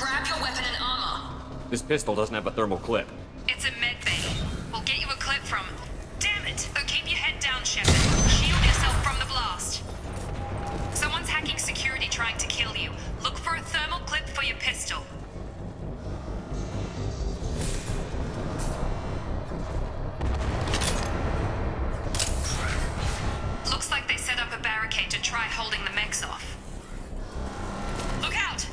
Grab your weapon and armor. This pistol doesn't have a thermal clip. It's a med bay. We'll get you a clip from... Damn it! Oh, keep your head down, Shepard. Shield yourself from the blast. Someone's hacking security trying to kill you. Look for a thermal clip for your pistol. Looks like they set up a barricade to try holding the mechs off. Look out!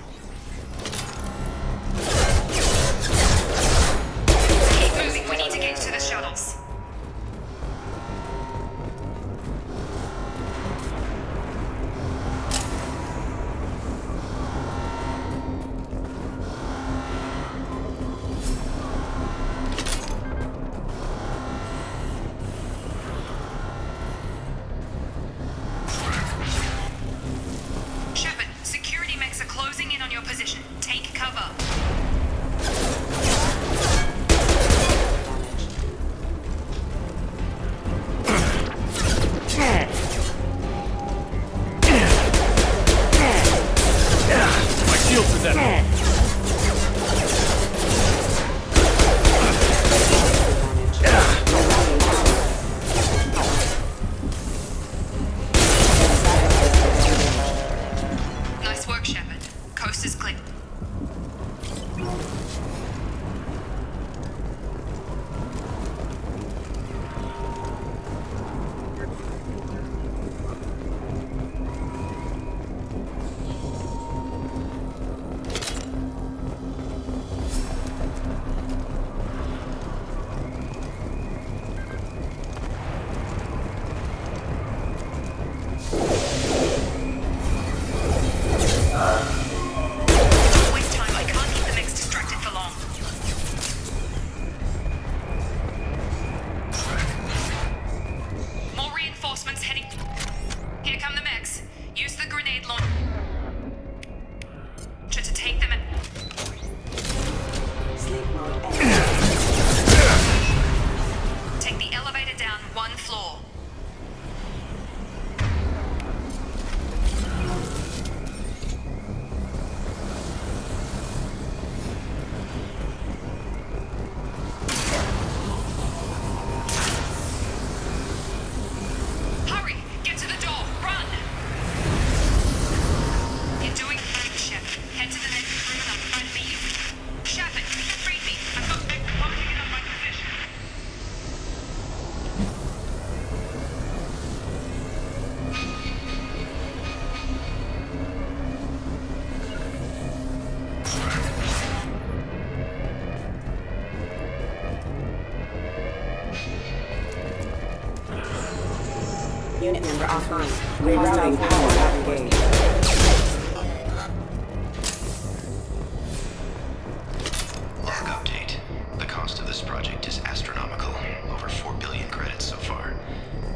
Keep moving, we need to get to the shuttles. Shepard, security mechs are closing in on your position. Take cover. My shield's are dead. Nice work, Shepard. Coast is clear. Don't waste time. I can't keep the mechs distracted for long. More reinforcements heading. Here come the mechs. Use the grenade launcher to take them in. Sleep mode active. Take the elevator down one floor. Hurry! Get to the door! Run! You're doing great, Shepard. Head to the next room and find me. Shepard, read me. I've got mechs closing in on my position. Unit member offline. Rerouting power not engaged. Log update. The cost of this project is astronomical. Over 4 billion credits so far.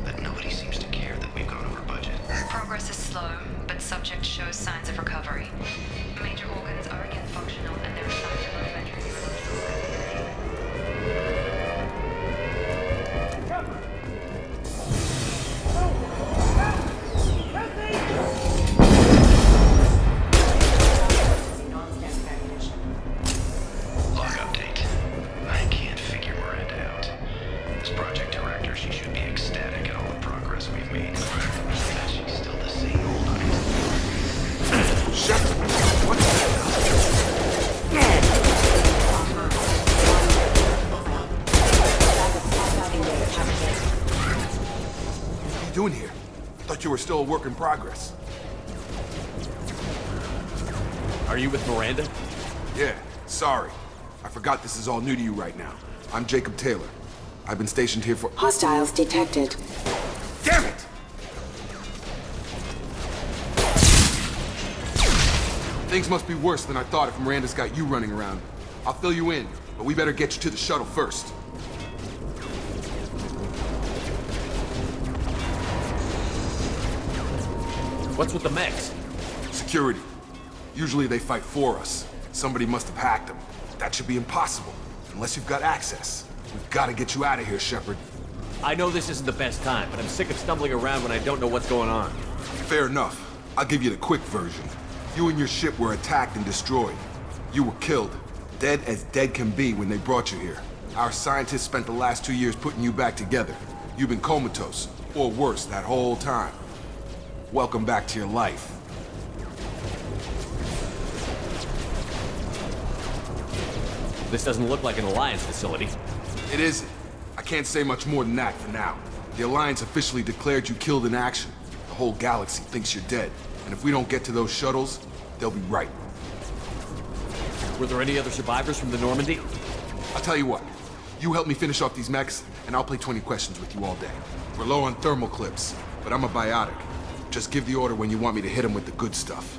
But nobody seems to care that we've gone over budget. Progress is slow, but subject shows signs of recovery. Major organs are again functional, and there are signs of rudimentary Non-standard ammunition. Log update. I can't figure Miranda out. As project director, she should be ecstatic at all the progress we've made. But she's still the same old item. Shepard, what the hell? What are you doing here? Thought you were still a work in progress. Are you with Miranda? Yeah, sorry. I forgot this is all new to you right now. I'm Jacob Taylor. I've been stationed here for... Hostiles detected. Damn it! Things must be worse than I thought if Miranda's got you running around. I'll fill you in, but we better get you to the shuttle first. What's with the mechs? Security. Usually they fight for us. Somebody must have hacked them. That should be impossible, unless you've got access. We've got to get you out of here, Shepard. I know this isn't the best time, but I'm sick of stumbling around when I don't know what's going on. Fair enough. I'll give you the quick version. You and your ship were attacked and destroyed. You were killed. Dead as dead can be when they brought you here. Our scientists spent the last 2 years putting you back together. You've been comatose, or worse, that whole time. Welcome back to your life. This doesn't look like an Alliance facility. It isn't. I can't say much more than that for now. The Alliance officially declared you killed in action. The whole galaxy thinks you're dead. And if we don't get to those shuttles, they'll be right. Were there any other survivors from the Normandy? I'll tell you what. You help me finish off these mechs, and I'll play 20 questions with you all day. We're low on thermal clips, but I'm a biotic. Just give the order when you want me to hit them with the good stuff.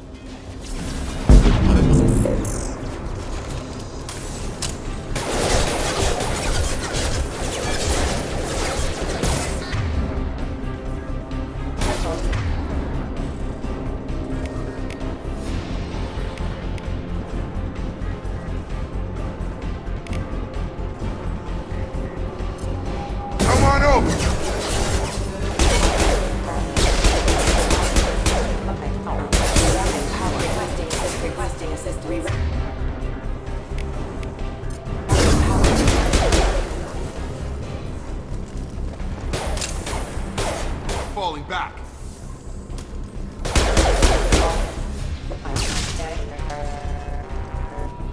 Come on over! Requesting assist. Falling back.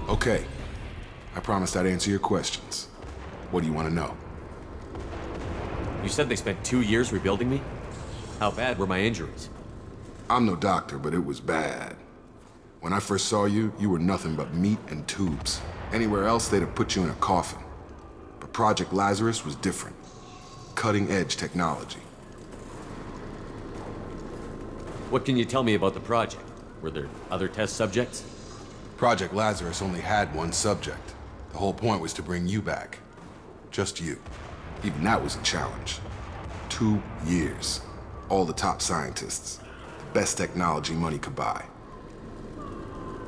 Okay. I promised I'd answer your questions. What do you want to know? You said they spent 2 years rebuilding me? How bad were my injuries? I'm no doctor, but it was bad. When I first saw you, you were nothing but meat and tubes. Anywhere else, they'd have put you in a coffin. But Project Lazarus was different. Cutting-edge technology. What can you tell me about the project? Were there other test subjects? Project Lazarus only had one subject. The whole point was to bring you back. Just you. Even that was a challenge. 2 years. All the top scientists. The best technology money could buy.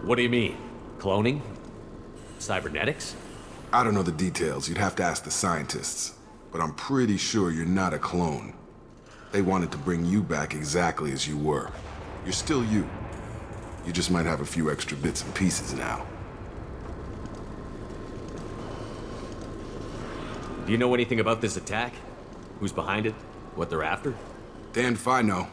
What do you mean? Cloning? Cybernetics? I don't know the details. You'd have to ask the scientists. But I'm pretty sure you're not a clone. They wanted to bring you back exactly as you were. You're still you. You just might have a few extra bits and pieces now. Do you know anything about this attack? Who's behind it? What they're after? Damned if I know.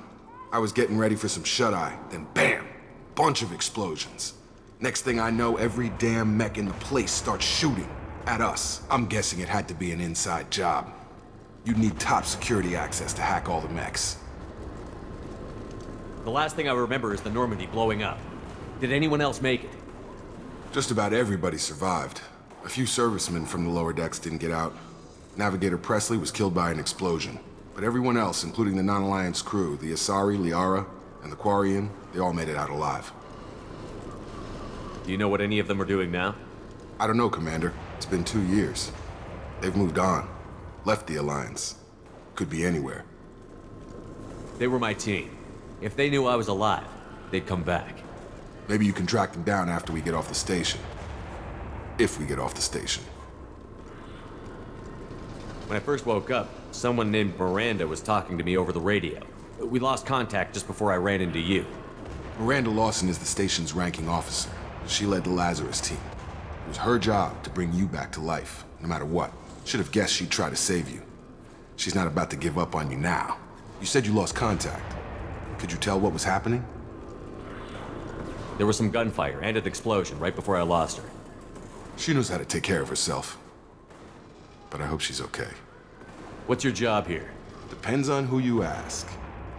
I was getting ready for some shut-eye, then bam! Bunch of explosions. Next thing I know, every damn mech in the place starts shooting at us. I'm guessing it had to be an inside job. You'd need top security access to hack all the mechs. The last thing I remember is the Normandy blowing up. Did anyone else make it? Just about everybody survived. A few servicemen from the lower decks didn't get out. Navigator Presley was killed by an explosion. But everyone else, including the non-Alliance crew, the Asari, Liara, and the Quarian, they all made it out alive. Do you know what any of them are doing now? I don't know, Commander. It's been 2 years. They've moved on. Left the Alliance. Could be anywhere. They were my team. If they knew I was alive, they'd come back. Maybe you can track them down after we get off the station. If we get off the station. When I first woke up, someone named Miranda was talking to me over the radio. We lost contact just before I ran into you. Miranda Lawson is the station's ranking officer. She led the Lazarus team. It was her job to bring you back to life, no matter what. Should have guessed she'd try to save you. She's not about to give up on you now. You said you lost contact. Could you tell what was happening? There was some gunfire and an explosion right before I lost her. She knows how to take care of herself. But I hope she's okay. What's your job here? Depends on who you ask.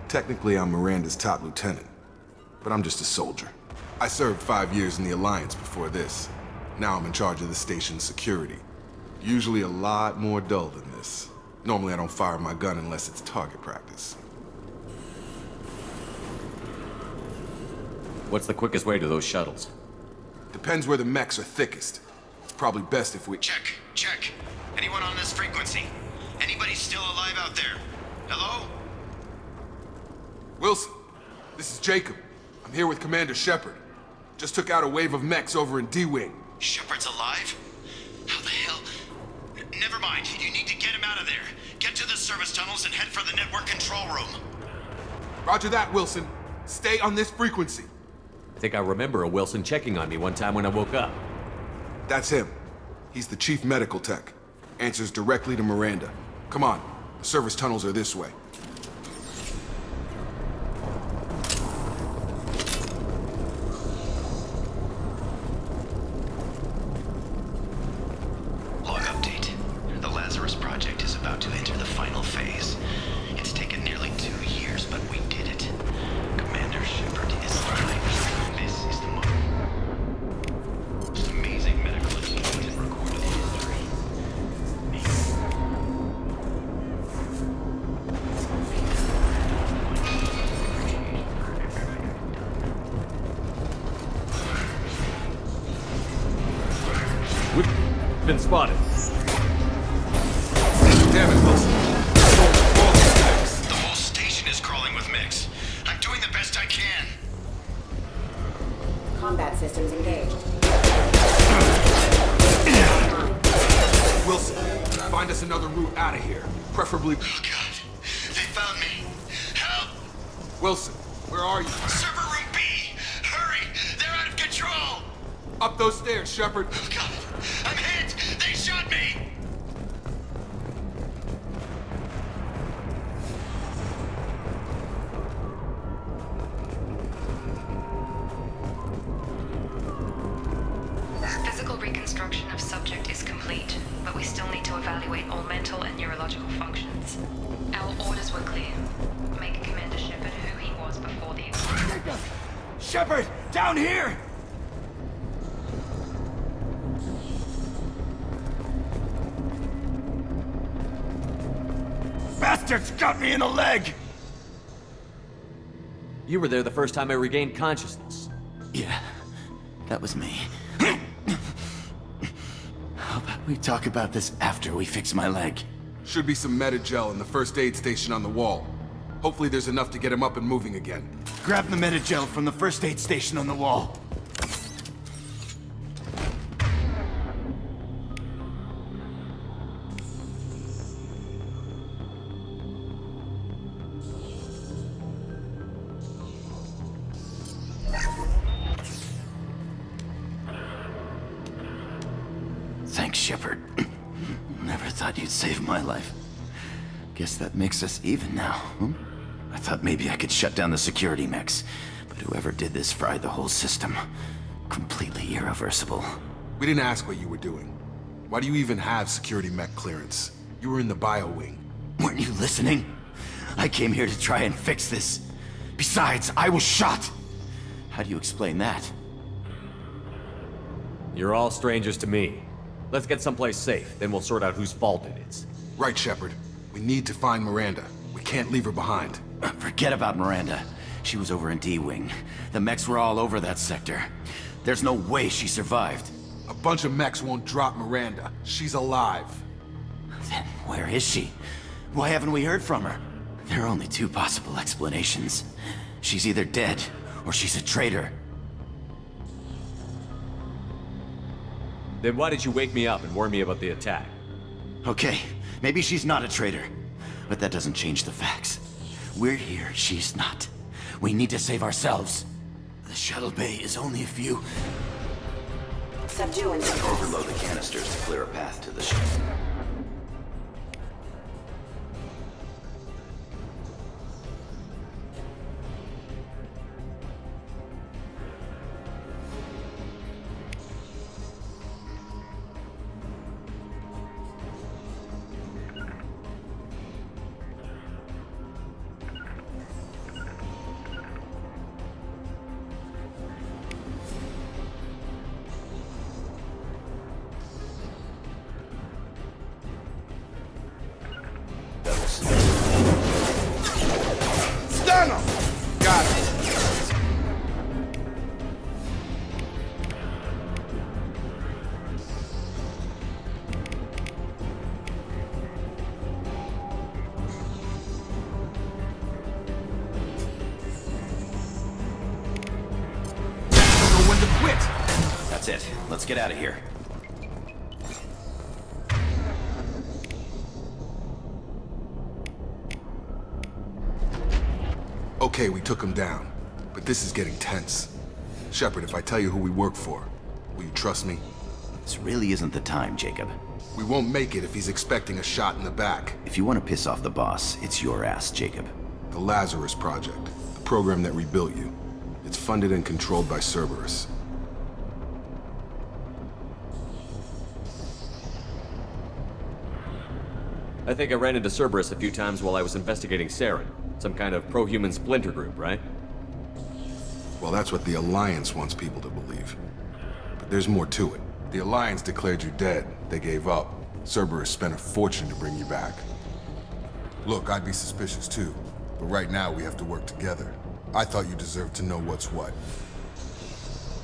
Technically, I'm Miranda's top lieutenant. But I'm just a soldier. I served 5 years in the Alliance before this. Now I'm in charge of the station's security. Usually a lot more dull than this. Normally I don't fire my gun unless it's target practice. What's the quickest way to those shuttles? Depends where the mechs are thickest. It's probably best if we... Check, check. Anyone on this frequency? Anybody still alive out there? Hello? Wilson, this is Jacob. I'm here with Commander Shepard. Just took out a wave of mechs over in D-Wing. Shepard's alive? How the hell? Never mind. You need to get him out of there. Get to the service tunnels and head for the network control room. Roger that, Wilson. Stay on this frequency. I think I remember a Wilson checking on me one time when I woke up. That's him. He's the chief medical tech. Answers directly to Miranda. Come on, the service tunnels are this way. Log update. The Lazarus Project is about to enter the final phase. It's taken nearly 2 years, but we did it. Commander Shepard is alive. This is the most amazing medical achievement in recorded history. We've been spotted. Damn it, Wilson. All these mechs. The whole station is crawling with mix. I'm doing the best I can. Combat systems engaged. Wilson, find us another route out of here. Preferably... Oh God, they found me. Help! Wilson, where are you? Server room B! Hurry! They're out of control! Up those stairs, Shepard. Oh God, I'm hit! They shot me! Physical reconstruction of subject is complete, but we still need to evaluate all mental and neurological functions. Our orders were clear. Make Commander Shepard who he was before the explosion. Shepard, down here! Bastards got me in the leg! You were there the first time I regained consciousness. Yeah, that was me. How about we talk about this after we fix my leg? Should be some Metagel in the first aid station on the wall. Hopefully there's enough to get him up and moving again. Grab the Metagel from the first aid station on the wall. Thanks, Shepard. Never thought you'd save my life. Guess that makes us even now, huh? I thought maybe I could shut down the security mechs, but whoever did this fried the whole system. Completely irreversible. We didn't ask what you were doing. Why do you even have security mech clearance? You were in the bio wing. Weren't you listening? I came here to try and fix this. Besides, I was shot! How do you explain that? You're all strangers to me. Let's get someplace safe, then we'll sort out whose fault it is. Right, Shepard. We need to find Miranda. We can't leave her behind. Forget about Miranda. She was over in D-Wing. The mechs were all over that sector. There's no way she survived. A bunch of mechs won't drop Miranda. She's alive. Then where is she? Why haven't we heard from her? There are only two possible explanations. She's either dead, or she's a traitor. Then why did you wake me up and warn me about the attack? Okay, maybe she's not a traitor. But that doesn't change the facts. We're here, she's not. We need to save ourselves. The shuttle bay is only a few... Subdue and suppress. Overload the canisters to clear a path to the ship. Stun him! Got it. Don't know when to quit. That's it. Let's get out of here. Okay, we took him down, but this is getting tense. Shepard, if I tell you who we work for, will you trust me? This really isn't the time, Jacob. We won't make it if he's expecting a shot in the back. If you want to piss off the boss, it's your ass, Jacob. The Lazarus Project, the program that rebuilt you. It's funded and controlled by Cerberus. I think I ran into Cerberus a few times while I was investigating Saren. Some kind of pro-human splinter group, right? Well, that's what the Alliance wants people to believe. But there's more to it. The Alliance declared you dead. They gave up. Cerberus spent a fortune to bring you back. Look, I'd be suspicious too. But right now, we have to work together. I thought you deserved to know what's what.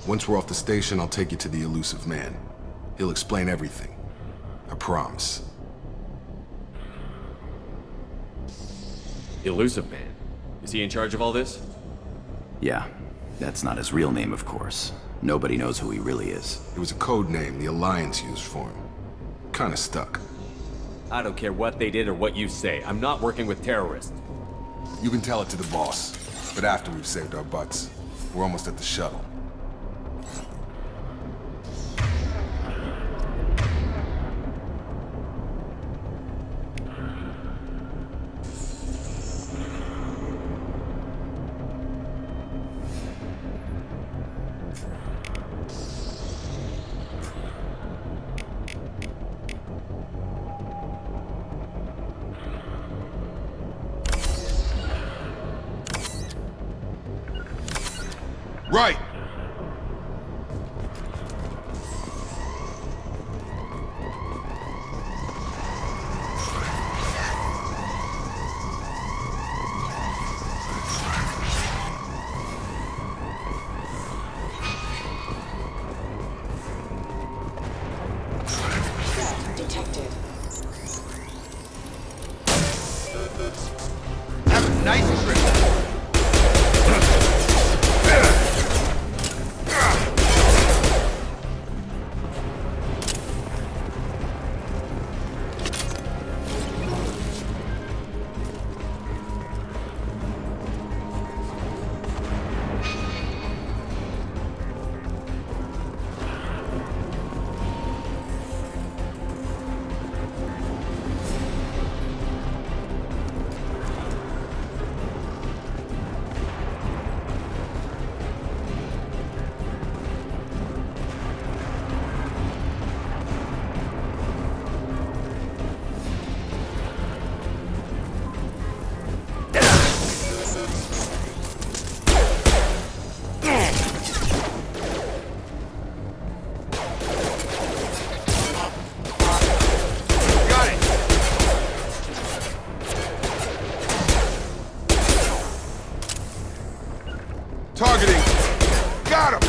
Once we're off the station, I'll take you to the elusive man. He'll explain everything. I promise. Elusive Man. Is he in charge of all this? Yeah, that's not his real name, of course. Nobody knows who he really is. It was a code name the Alliance used for him. Kinda stuck. I don't care what they did or what you say. I'm not working with terrorists. You can tell it to the boss, but after we've saved our butts. We're almost at the shuttle. Right! Detected. Have a nice trip. Targeting! Got him!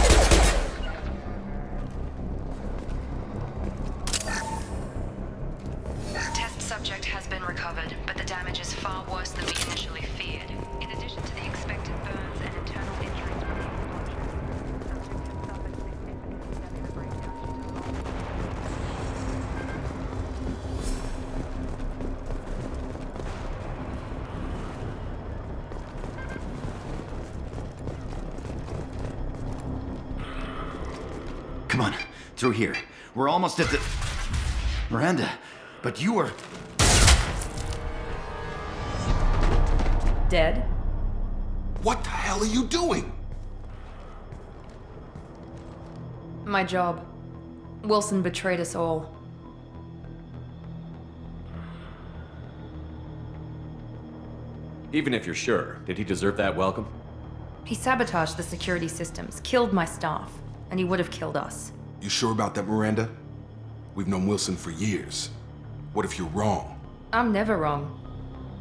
Test subject has been recovered, but the damage is far worse than we initially feared. In addition to the expected burns and internal injuries from the explosion, subject has suffered significant cellular breakdown due to loss. Come on, through here. We're almost at the... Miranda, but you were... Dead? What the hell are you doing? My job. Wilson betrayed us all. Even if you're sure, did he deserve that welcome? He sabotaged the security systems, killed my staff, and he would have killed us. You sure about that, Miranda? We've known Wilson for years. What if you're wrong? I'm never wrong.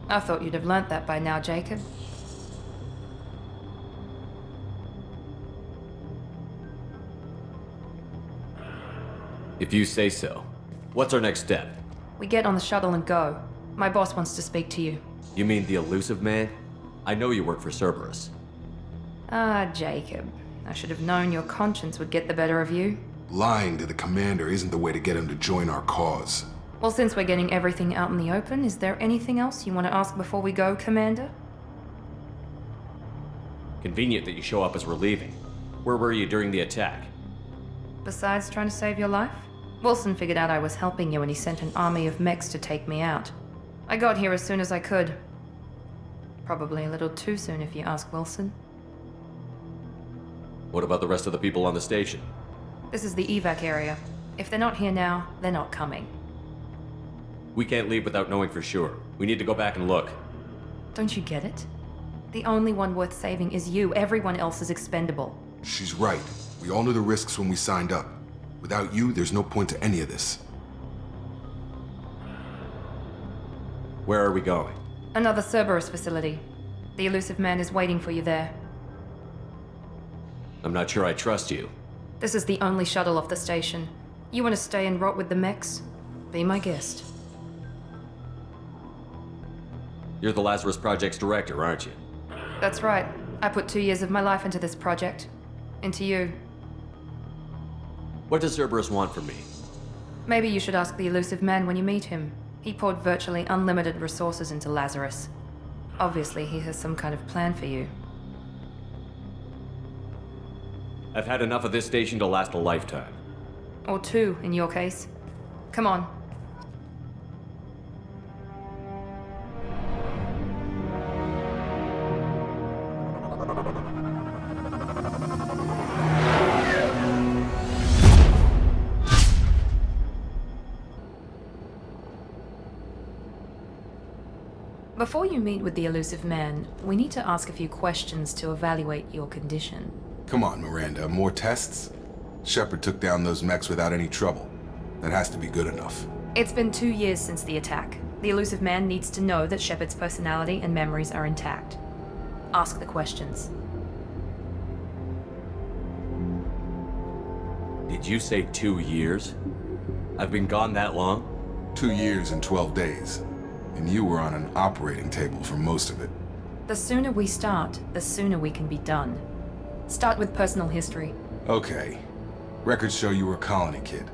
I thought you'd have learnt that by now, Jacob. If you say so. What's our next step? We get on the shuttle and go. My boss wants to speak to you. You mean the elusive man? I know you work for Cerberus. Ah, Jacob. I should have known your conscience would get the better of you. Lying to the commander isn't the way to get him to join our cause. Well, since we're getting everything out in the open, is there anything else you want to ask before we go, Commander? Convenient that you show up as we're leaving. Where were you during the attack? Besides trying to save your life? Wilson figured out I was helping you and he sent an army of mechs to take me out. I got here as soon as I could. Probably a little too soon if you ask Wilson. What about the rest of the people on the station? This is the evac area. If they're not here now, they're not coming. We can't leave without knowing for sure. We need to go back and look. Don't you get it? The only one worth saving is you. Everyone else is expendable. She's right. We all knew the risks when we signed up. Without you, there's no point to any of this. Where are we going? Another Cerberus facility. The elusive man is waiting for you there. I'm not sure I trust you. This is the only shuttle off the station. You want to stay and rot with the mechs? Be my guest. You're the Lazarus Project's director, aren't you? That's right. I put 2 years of my life into this project. Into you. What does Cerberus want from me? Maybe you should ask the elusive man when you meet him. He poured virtually unlimited resources into Lazarus. Obviously, he has some kind of plan for you. I've had enough of this station to last a lifetime. Or 2, in your case. Come on. Before you meet with the elusive man, we need to ask a few questions to evaluate your condition. Come on, Miranda, more tests? Shepard took down those mechs without any trouble. That has to be good enough. It's been 2 years since the attack. The elusive man needs to know that Shepard's personality and memories are intact. Ask the questions. Did you say 2 years? I've been gone that long? 2 years and 12 days. And you were on an operating table for most of it. The sooner we start, the sooner we can be done. Start with personal history. Okay. Records show you were a colony kid.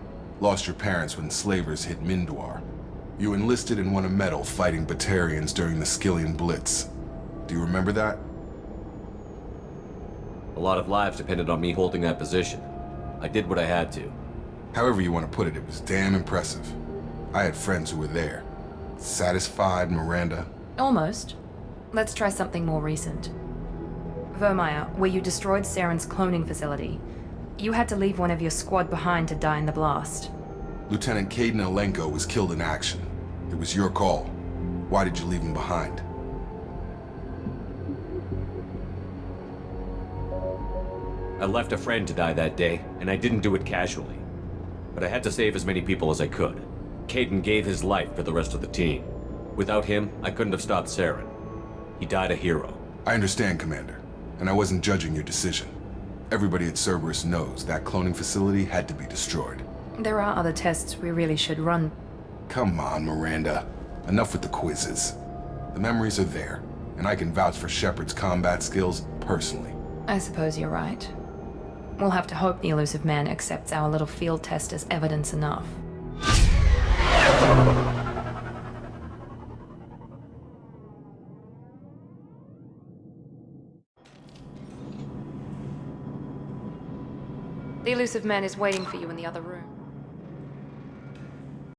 Lost your parents when slavers hit Mindwar. You enlisted and won a medal fighting Batarians during the Skillian Blitz. Do you remember that? A lot of lives depended on me holding that position. I did what I had to. However you want to put it, it was damn impressive. I had friends who were there. Satisfied, Miranda? Almost. Let's try something more recent. Vermeer, where you destroyed Saren's cloning facility. You had to leave one of your squad behind to die in the blast. Lieutenant Caden Alenko was killed in action. It was your call. Why did you leave him behind? I left a friend to die that day, and I didn't do it casually. But I had to save as many people as I could. Caden gave his life for the rest of the team. Without him, I couldn't have stopped Saren. He died a hero. I understand, Commander, and I wasn't judging your decision. Everybody at Cerberus knows that cloning facility had to be destroyed. There are other tests we really should run. Come on, Miranda. Enough with the quizzes. The memories are there, and I can vouch for Shepard's combat skills personally. I suppose you're right. We'll have to hope the elusive man accepts our little field test as evidence enough. The elusive man is waiting for you in the other room.